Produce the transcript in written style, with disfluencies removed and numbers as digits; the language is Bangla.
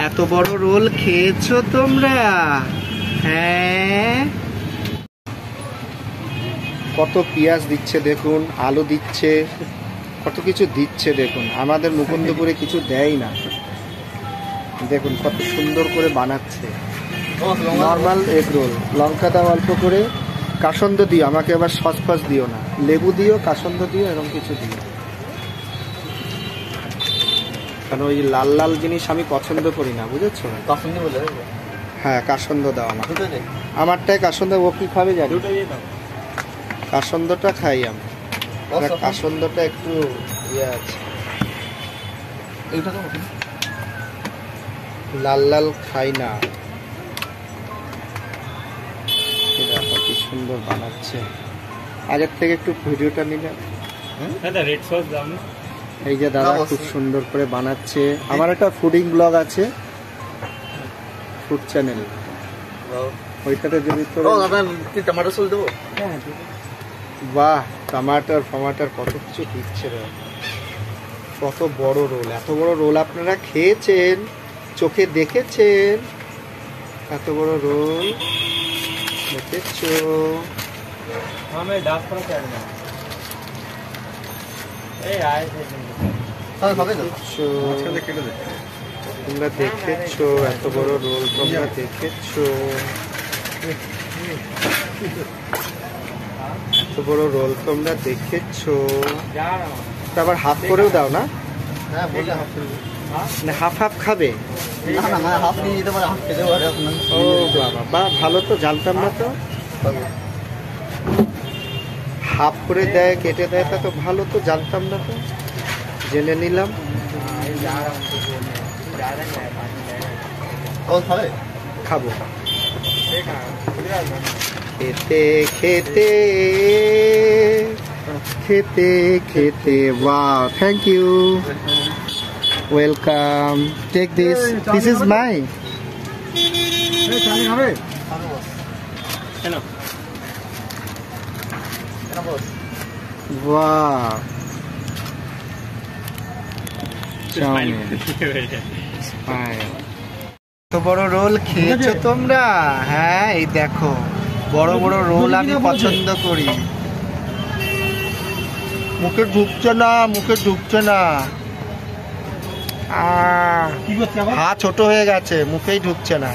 এত বড় রোল খেয়েছো তোমরা? হ্যাঁ, কত পেঁয়াজ দিচ্ছে দেখুন, আলু দিচ্ছে, কত কিছু দিচ্ছে দেখুন। আমাদের মুকুন্দপুরে কিছু দেয় না। দেখুন কত সুন্দর করে বানাচ্ছে। নর্মাল এগ রোল, লঙ্কা দাও অল্প করে, কাসন্দ দিও, আমাকে আবার সস ফস দিও না, লেবু দিও, কাসন্দ দিও, এরকম কিছু দিও, কারণ ওই লাল লাল জিনিস আমি পছন্দ করি না, বুঝেছো? কাসন্দ বলে? হ্যাঁ, কাসন্দ দাও আমারটাই কাসন্দ। ও কি খাবে জানি, কাসন্দটা খাই আমি। কাসন্দটা একটু ইয়ে আছে, লাল লাল খাই না। দেখো কি সুন্দর বানাচ্ছে। আগের থেকে একটু ভিডিওটা নিলাম। এই যে দাদা খুব সুন্দর করে বানাচ্ছে। আমার একটা ফুডিং ব্লগ আছে, ফুড চ্যানেল, ওইটাতে যদি টমেটো সস দেবো। বাহ, টমাটার ফমাটার কত কিছু দিচ্ছে রে। কত বড় রোল, এত বড় রোল আপনারা খেয়েছেন, চোখে দেখেছেন? এত বড় রোল দেখেছো? তোমরা দেখেছো? এত বড় রোল তোমরা দেখেছো? এত বড় রোল তোমরা দেখেছো? আবার হাফ করেও দাও না? না, হাফ হাফ খাবে? ও বাবা, বাহ, ভালো তো, জানতাম না তো। হাফ করে দেয়, কেটে দেয়, তা তো ভালো তো, জানতাম না তো, জেনে নিলাম। খাবো খেতে খেতে খেতে খেতে। Wow, thank you, welcome, take this, this is my. Wow, তো বড় রোল খেয়েছো তোমরা? হ্যাঁ, এই দেখো বড় বড় রোল আমি পছন্দ করি। মুখে ঢুকছে না, মুখে ঢুকছে না, হা ছোট হয়ে গেছে, মুখেই ঢুকছে না।